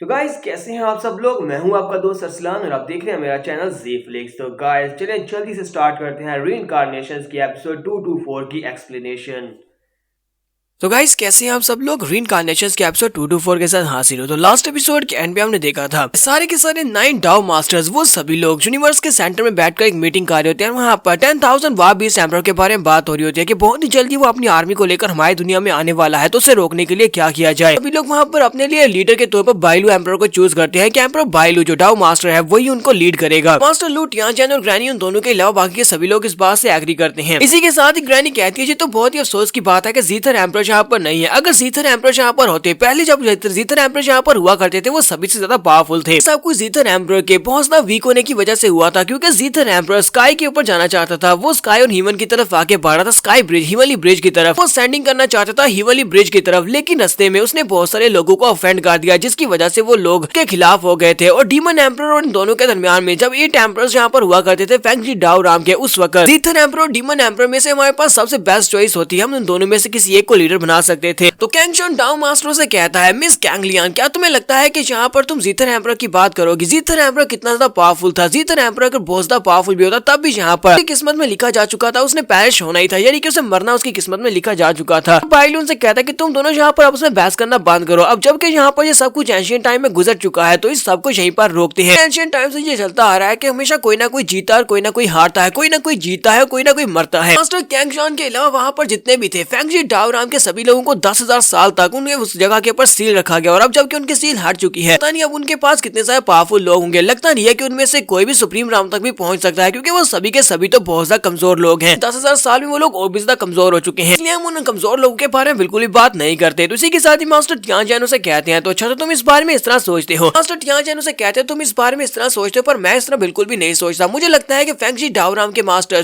तो गाइस कैसे हैं आप सब लोग। मैं हूं आपका दोस्त अरसलान और आप देख रहे हैं मेरा चैनल ज़ेफ्लिक्स। तो गाइस चलें जल्दी से स्टार्ट करते हैं रीइंकार्नेशंस की एपिसोड 224 की एक्सप्लेनेशन। तो गाइस कैसे हैं आप सब लोग। रीइंकार्नेशंस के एपिसोड 224 के साथ हाजिर हो। तो लास्ट एपिसोड के एंड पे हमने देखा था सारे के सारे 9 डाओ मास्टर्स वो सभी लोग यूनिवर्स के सेंटर में बैठकर एक मीटिंग कर रहे होते हैं। वहाँ पर 10,000 वार बीस्ट एम्परर के बारे में बात हो रही होती है कि बहुत ही जल्दी वो अपनी आर्मी को लेकर हमारी दुनिया में आने वाला है, तो उसे रोकने के लिए क्या किया जाए। सभी लोग वहाँ पर अपने लिए लीडर के तौर पर बाइलू एम्परर को चूज करते हैं कि एम्परर बाइलू जो डाओ मास्टर है वही उनको लीड करेगा। मास्टर लू, टियानजन और ग्रैनी उन दोनों के अलावा बाकी के सभी लोग इस बात से एग्री करते हैं। इसी के साथ ही ग्रैनी कहती है तो बहुत ही अफसोस की बात है कि जीथर एम्परर यहाँ पर नहीं है। अगर जीथर एम्परर यहाँ पर होते, पहले जब जीथर एम्परर यहाँ पर हुआ करते थे वो सभी से ज्यादा पावरफुल थे। सब कुछ जीथर एम्परर के बहुत ज्यादा वीक होने की वजह से हुआ था, क्योंकि जीथर एम्परर स्काई के ऊपर जाना चाहता था। वो स्काई और ह्यूमन की तरफ आके बढ़ रहा था, स्काई ब्रिज हिमली ब्रिज की तरफ वो सेंडिंग करना चाहता था हिमली ब्रिज की तरफ, लेकिन रास्ते में उसने बहुत सारे लोगों को ऑफेंड कर दिया, जिसकी वजह से वो लोग के खिलाफ हो गए थे। और डीमन एम्परर और इन दोनों के दरमियान में जब 8 एम्परर्स यहाँ पर हुआ करते थे फेंगजी डाओ राम के, उस वक्त जीथर एम्परर और डीमन एम्परर में से हमारे पास सबसे बेस्ट चॉइस होती है, हम उन दोनों में से किसी एक को लीडर बना सकते थे। तो कैंगशन डाओ मास्टर से कहता है, मिस कैंगलियन क्या तुम्हें लगता है कि यहाँ पर तुम जीथर एम्परर की बात करोगी? जीथर एम्परर कितना ज्यादा पावरफुल था। जीथर एम्परर अगर बहुत ज्यादा पावरफुल भी होता तब भी यहाँ पर किस्मत में लिखा जा चुका था उसने पेरिश होना ही था, यानी कि उसे मरना उसकी किस्मत में लिखा जा चुका था। बाइलू उनसे कहता है कि तुम दोनों यहाँ पर आपस में बहस करना बंद करो। अब जबकि यहाँ पर ये सब कुछ एंशिएंट टाइम में गुजर चुका है तो इस सब कुछ यहीं पर रोकते हैं। एंशिएंट टाइम से ये चलता आ रहा है कि हमेशा कोई ना कोई जीता और कोई ना कोई हारता है, कोई ना कोई जीता है और कोई ना कोई मरता है। मास्टर कैंगशान के अलावा वहाँ पर जितने भी थे फेंगजी डाओ राम के सभी लोगों को 10,000 साल तक उन्हें उस जगह के ऊपर सील रखा गया। और अब जबकि उनकी सील हट चुकी है, पता नहीं अब उनके पास कितने सारे पावरफुल लोग होंगे। लगता नहीं है कि उनमें से कोई भी सुप्रीम राम तक भी पहुंच सकता है, क्योंकि वो सभी के सभी तो बहुत ज्यादा कमजोर लोग हैं। 10,000 साल में वो लोग और भी ज्यादा कमजोर हो चुके हैं, इसलिए हम उन कमजोर लोगों के बारे में बिल्कुल भी बात नहीं करते। तो इसी के साथ ही मास्टर टियानजन से कहते हैं, तो अच्छा तो तुम इस बारे में इस तरह सोचते हो। मास्टर टियानजन से कहते हैं तुम इस बारे में इस तरह सोचते हो, पर मैं इस तरह बिल्कुल भी नहीं सोचता। मुझे लगता है कि फेंगजी डाओ राम के मास्टर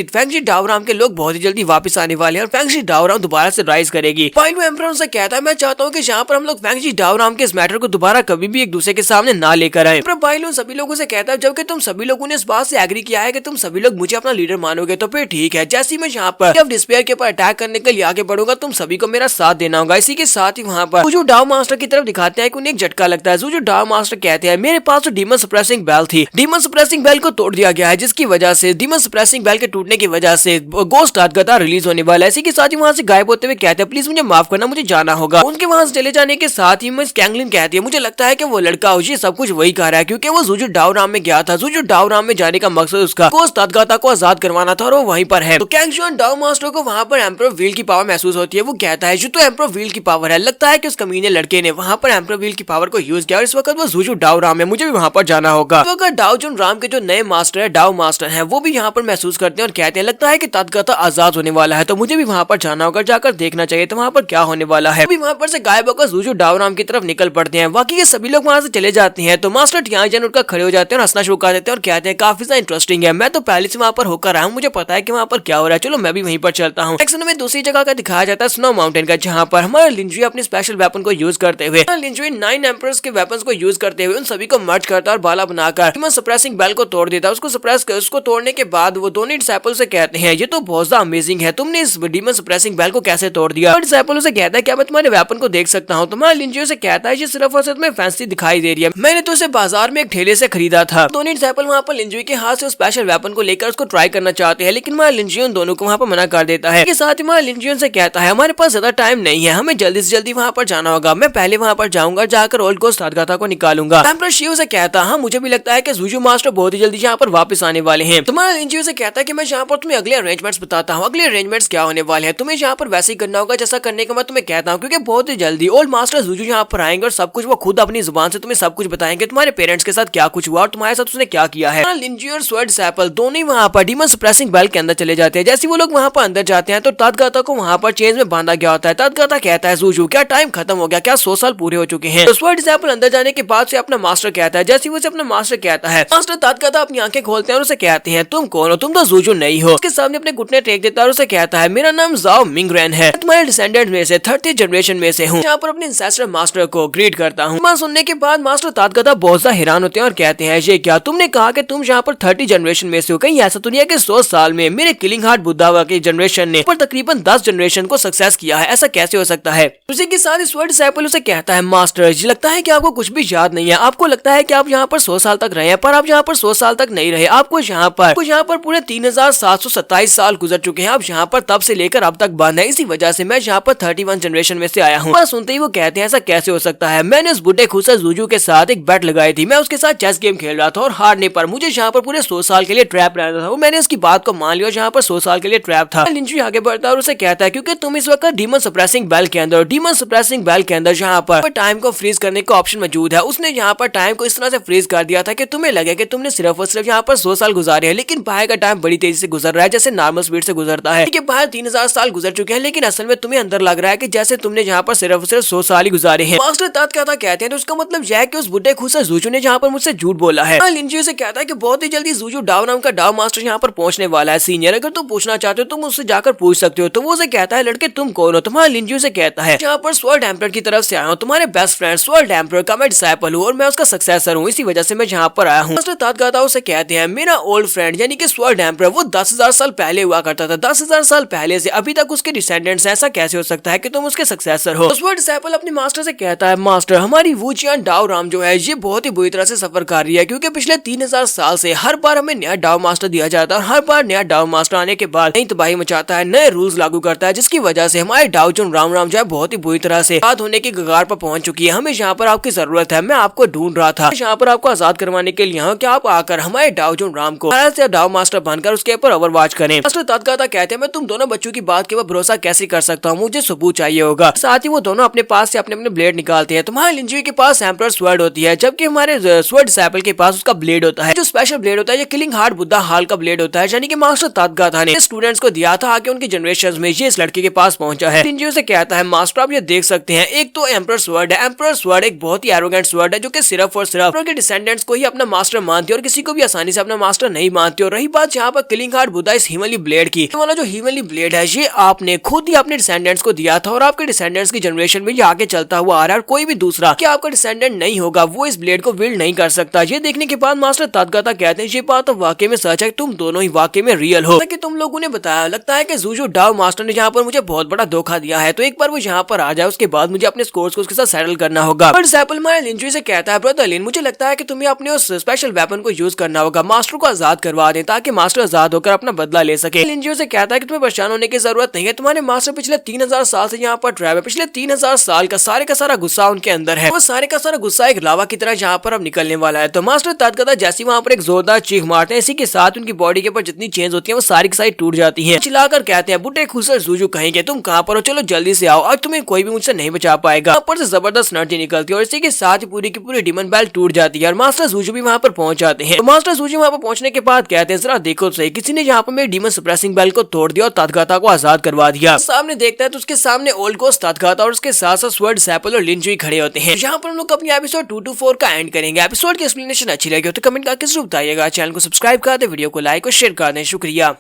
फेंगजी डाओ राम के लोग बहुत ही जल्दी वापस आने वाले हैं और फेंगजी डाओ राम दोबारा से राइज करेगी। बाइलू एम्परर से कहता है, मैं चाहता हूँ कि यहाँ पर हम लोग फेंगजी डाओ राम के इस मैटर को दोबारा कभी भी एक दूसरे के सामने ना लेकर आए। पर बाइलू सभी लोगों से कहता है, जबकि तुम सभी लोगों ने इस बात से एग्री किया है कि तुम सभी लोग मुझे अपना लीडर मानोगे, तो फिर ठीक है। जैसे मैं यहाँ पर जब डिस्पेयर के ऊपर अटैक करने के लिए आगे बढ़ूंगा तुम सभी को मेरा साथ देना होगा। इसी के साथ ही वहाँ पर जो डाओ मास्टर की तरफ दिखाते हैं कि उन्हें एक झटका लगता है। जो डाओ मास्टर कहते हैं, मेरे पास तो डीमन सप्रेसिंग बेल थी, डीमन सप्रेसिंग बेल को तोड़ दिया गया है, जिसकी वजह से डीमन सप्रेसिंग बेल के टूटने की वजह से गोस्ट अदगता रिलीज होने वाला है। इसी के साथ ही वहाँ से गायब होते हुए कहते हैं, प्लीज मुझे माफ करना, मुझे जाना होगा। उनके वहाँ से चले जाने के साथ ही मिस कैंगलिन कहती है, मुझे लगता है कि वो लड़का ये सब कुछ वही कर रहा है, क्योंकि वो जुजू डाओ राम में गया था। जुजू डाओ राम में जाने का मकसद उसका गोस्ट अदगता को आजाद करवाना था और वो वहीं पर है। तो कैंगशन डाओ मास्टर को वहाँ पर एम्परर व्हील की पावर महसूस होती है। वो कहता है, जो तो एम्परर व्हील की पावर है, लगता है कि उस कमीने लड़के ने वहाँ पर एम्परर व्हील की पावर को यूज किया और इस वक्त वो जुजू डाओ राम है, मुझे भी वहाँ पर जाना होगा। इस वक्त डाओ जुन राम के जो नए मास्टर है डाओ मास्टर है वो भी यहाँ पर महसूस करते हैं और कहते हैं, लगता है कि तदगता आजाद होने वाला है, तो मुझे भी वहाँ पर जाना होगा, जाकर देखना चाहिए तो वहाँ पर क्या होने वाला है। अभी वहाँ पर से गायब होकर जुजू डाओ राम की तरफ निकल पड़ते हैं। बाकी के सभी लोग वहाँ से चले जाते हैं तो मास्टर टियानजन उठकर खड़े हो जाते हैं और हंसना शुरू कर देते हैं और कहते हैं, काफी ज्यादा इंटरेस्टिंग है, मैं तो पहले से वहाँ पर होकर आया हूँ, मुझे पता है कि वहाँ पर क्या हो रहा है, चलो मैं भी वहीं पर चलता हूँ। एक्शन में दूसरी जगह का दिखाया जाता है स्नो माउंटेन का, जहाँ पर हमारा लिंजुई अपने स्पेशल वेपन को यूज करते हुए लिंजुई 9 एम्परर्स के वेपन्स को यूज करते हुए उन सभी को मर्ज करता और बाला बनाकर डीमन सप्रेसिंग बेल को तोड़ देता। उसको तोड़ने के बाद वो दोनों डिसाइपल से कहते हैं, ये तो बहुत ज्यादा अमेजिंग है, तुमने इस डीमन सप्रेसिंग बेल को कैसे तोड़ दिया? डिसाइपल से कहता है, क्या मैं तुम्हारे वेपन को देख सकता हूँ? तुम्हारा लिंजुई से कहता है, ये सिर्फ और सिर्फ में फैंसी दिखाई दे रही है, मैंने तो इसे बाजार में एक ठेले से खरीदा था। दोनों डिसाइपल वहाँ पर लिंजुई के हाथ से स्पेशल वेपन को लेकर उसको ट्राई करना चाहते हैं, लेकिन हमारा लिंजुई उन दोनों को वहाँ पर मना कर देता है। इसके साथ ही हमारा लिंजुई से कहता है, हमारे पास ज्यादा टाइम नहीं है, हमें जल्दी से जल्दी वहाँ पर जाना होगा, मैं पहले वहाँ पर जाऊंगा, जाकर ओल्ड गोस्ट अदगता को निकालूंगा। एम्परर शिव से कहता है, हाँ मुझे भी लगता है कि जुजू मास्टर बहुत ही जल्दी यहाँ पर वापस आने वाले हैं। तुम्हारा लिंजुई से कहता है कि मैं यहाँ पर तुम्हें अगले अरेंजमेंट्स बताता हूँ। अगले अरेंजमेंट्स क्या होने वाले हैं, तुम्हें यहाँ पर वैसे ही करना होगा जैसा करने का मैं तुम्हें कहता हूँ, क्योंकि बहुत ही जल्दी ओल्ड मास्टर जुजू यहाँ पर आएंगे और सब कुछ वो खुद अपनी जुबान से तुम्हें सब कुछ बताएंगे, तुम्हारे पेरेंट्स के साथ क्या कुछ हुआ और तुम्हारे साथ उसने क्या किया है। लिंजुई और स्वर्ड डिसाइपल दोनों ही वहाँ पर डीमन सप्रेसिंग बेल के अंदर चले जाते हैं। जैसे वो लोग वहाँ पर अंदर जाते हैं तो तदगता को वहाँ पर चेंज में बांधा गया होता है। तदगता कहता है, जुजू क्या टाइम खत्म हो गया, क्या 100 साल पूरे हो चुके हैं? तो स्वर्ड डिसाइपल अंदर जाने के बाद से अपना मास्टर कहता है, जैसे वो से अपना मास्टर कहता है, मास्टर तदगता अपनी आंखें खोलते हैं और उसे कहते हैं, तुम कौन हो? तुम तो जुजू नहीं हो। उसके सामने अपने घुटने टेक देता है और उसे कहता है, मेरा नाम जाओ मिंगरेन है, तुम्हारे डिसेंडेंट में से 30 जनरेशन में से हूँ। यहाँ पर अपने इंसेस्टर मास्टर को ग्रीट करता हूँ। बात सुनने के बाद मास्टर तातगता बहुत ज्यादा हैरान होते हैं और कहते हैं ये क्या तुमने कहा कि तुम यहाँ पर 30 जनरेशन में से हो, कहीं ऐसा तो नहीं है कि 100 साल में मेरे किलिंग हार्ट बुद्धावा की जनरेशन ने पर तकरीबन 10 जनरेशन को सक्सेस किया है, ऐसा कैसे हो सकता है। उसी के साथ स्वॉर्ड डिसाइपल उसे कहता है मास्टर जी लगता है कि आपको कुछ भी याद नहीं है, आपको लगता है कि आप यहाँ पर 100 साल तक रहे हैं, पर आप यहाँ पर 100 साल तक नहीं रहे। आपको यहाँ पर पूरे 3727 साल गुजर चुके हैं। आप यहाँ पर तब से लेकर अब तक बंद है, इसी वजह से मैं यहाँ पर 31 जनरेशन में से आया हूँ। बस सुनते ही वो कहते हैं ऐसा कैसे हो सकता है, मैंने उस बुढ़े खुशा जूजू के साथ एक बेट लगाई थी, मैं उसके साथ चेस गेम खेल रहा था और हारने पर मुझे यहाँ पर पूरे 100 साल के लिए ट्रैप रहना था। वो मैंने उसकी बात को मान लिया, यहाँ पर 100 साल के लिए ट्रैप था। लिंची आगे बढ़ता है और उसे कहता है क्योंकि तुम इस वक्त डीमन सप्रेसिंग बेल के अंदर यहाँ पर टाइम को फ्रीज करने का ऑप्शन मौजूद है। उसने यहाँ पर टाइम को इस तरह से फ्रीज कर दिया था कि तुम्हें लगे कि तुमने सिर्फ और सिर्फ यहाँ पर 100 साल गुजारे हैं, लेकिन बाहर का टाइम बड़ी तेजी से गुजर रहा है, जैसे नॉर्मल स्पीड से गुजरता है। बाहर 3000 साल गुजर चुके हैं, लेकिन असल में तुम्हें अंदर लग रहा है कि जैसे तुमने यहाँ पर सिर्फ और सिर्फ 100 साल ही गुजारे हैं। मास्टर तातगता कहते हैं तो उसका मतलब यह है कि उस बुढ़े खुशा जूजू ने यहाँ पर मुझसे झूठ बोला है। लिंची से कहता है कि बहुत ही जल्दी जूजू डाव नाम का डाव मास्टर यहाँ पर पहुंचने वाला है सीनियर, अगर तुम पूछना चाहते हो तुम उससे जाकर पूछ सकते हो। तो वो उसे कहता है लड़के तुम कौन हो। तुम्हारा लिंची से कहता है यहाँ पर स्वॉर्ड एम्परर की तरफ से आया हूँ, तुम्हारे बेस्ट फ्रेंड स्वॉर्ड एम्परर का मैं डिसाइपल हूँ और मैं उसका सक्सेसर हूँ, इसी वजह से मैं यहाँ पर आया हूँ। मास्टर तातगता उसे कहते हैं मेरा ओल्ड फ्रेंड यानी कि स्वॉर्ड एम्परर वो 10,000 साल पहले हुआ करता था, 10,000 साल पहले से अभी तक उसके डिसेंडेंट्स, ऐसा कैसे हो सकता है कि तुम उसके सक्सेसर हो। स्वॉर्ड डिसाइपल अपने मास्टर से कहता है मास्टर हमारी वुचियान डाव राम जो है ये बहुत ही बुरी तरह से सफर कर रही है, क्योंकि पिछले 3000 साल से हर बार हमें नया डाव मास्टर दिया जाता है और हर बार नया डाव मास्टर आने के बाद नई तबाही मचाता है, नए रूल्स लागू करता है, जिसकी वजह से हमारे डाव जो राम जो है बहुत ही बुरी तरह से आजाद होने की कगार पर पहुंच चुकी है। हमें यहाँ पर आपकी जरूरत है, मैं आपको ढूंढ रहा था, यहाँ पर आपको आजाद करवाने के लिए कि आप आकर हमारे डाव जो राम को डाव मास्टर बनकर उसके ऊपर ओवरवॉच करें। मास्टर तातगता कहते हैं मैं तुम दोनों बच्चों की बात के ऊपर भरोसा कैसे कर सकता हूँ, मुझे सबूत चाहिए होगा। साथ ही वो दोनों अपने पास से अपने अपने ब्लेड निकालते हैं। तुम्हारे लिंजी के पास एम्परर स्वॉर्ड होती है, जबकि हमारे स्वॉर्ड डिसाइपल के पास उसका ब्लेड होता है, जो स्पेशल ब्लेड होता है, ये किलिंग हार्ट बुद्धा हाल का ब्लेड होता है, यानी कि मास्टर तातगता ने स्टूडेंट्स को दिया था आगे उनकी जनरेशन में ये इस लड़के के पास पहुंचा है। लिंजी से कहता है मास्टर आप ये देख सकते हैं, एक तो एम्परर स्वॉर्ड है, एम्परर स्वॉर्ड एक बहुत ही एरोगेंट स्वॉर्ड है जो कि सिर्फ और सिर्फ उनके डिसेंडेंट्स को ही अपना मास्टर मानती है और किसी को भी आसानी से अपना मास्टर नहीं मानती। और रही बात यहाँ पर किलिंग हार्ट बुद्धा इस हिमली ब्लेड की, वाला जो हिमली ब्लेड है ये आपने खुद ही अपने डिसेंडेंट्स को दिया था और आपके डिसेंडेंट्स की जनरेशन में ये आगे चलता हुआ आ रहा है और कोई भी दूसरा कि आपका डिसेंडेंट नहीं होगा वो इस ब्लेड को विल्ड नहीं कर सकता। ये देखने के बाद मास्टर तातगता कहते हैं ये बात तो वाकई में सच है, तुम दोनों ही वाकई में रियल हो कि तुम लोगों ने बताया। लगता है कि जूजू डाव मास्टर ने यहाँ पर मुझे बहुत बड़ा धोखा दिया है, तो एक बार वो यहाँ पर आ जाए उसके बाद मुझे अपने स्कोर्स को उसके साथ सेटल करना होगा। पर डिसाइपल माय लिंजी से कहता है ब्रदर लिन मुझे लगता है कि तुम्हें अपने उस स्पेशल वेपन को यूज करना होगा, मास्टर को आजाद करवा दें ताकि मास्टर आजाद होकर अपना बदला ले सके। लिंजी से कहता है कि तुम्हें परेशान होने की जरूरत नहीं है, तुम्हारे मास्टर पिछले 3000 साल से यहाँ पर ट्रैप है, पिछले 3000 साल का सारा गुस्सा उनके अंदर है, वो सारे का सारा गुस्सा एक लावा की तरह यहाँ पर अब निकलने वाला है। तो मास्टर तातगता जैसे वहाँ पर एक जोरदार चीख मारते हैं, इसी के साथ उनकी बॉडी के ऊपर जितनी चेंज होती है वो सारी की सारी टूट जाती है। चिल्लाकर कहते हैं बुड्ढे खुसर जूजू कहेंगे तुम कहाँ पर हो, चलो जल्दी से आओ, आज तुम्हें कोई भी मुझसे नहीं बचा पाएगा। ऊपर से जबरदस्त एनर्जी निकलती है और इसी के साथ ही पूरी की पूरी डीमन बेल टूट जाती है और मास्टर जूजू भी वहाँ पर पहुंच जाते हैं। तो मास्टर जूजू वहाँ पर पहुंचने के बाद कहते हैं जरा देखो सही, किसी ने यहाँ पर मेरी डीमन सप्रेसिंग बेल को तोड़ दिया और तातगता को आजाद करवा दिया। सामने देखता है तो उसके सामने ओल्ड गोस्ट तातगता और उसके साथ साथ स्वॉर्ड डिसाइपल और लिंजी खड़े होते हैं। यहाँ पर हम लोग अपनी एपिसोड 224 का एंड करेंगे। एपिसोड की एक्सप्लेनेशन अच्छी लगी हो तो कमेंट करके जरूर बताइएगा। चैनल को सब्सक्राइब कर दे, वीडियो को लाइक और शेयर कर दें। शुक्रिया।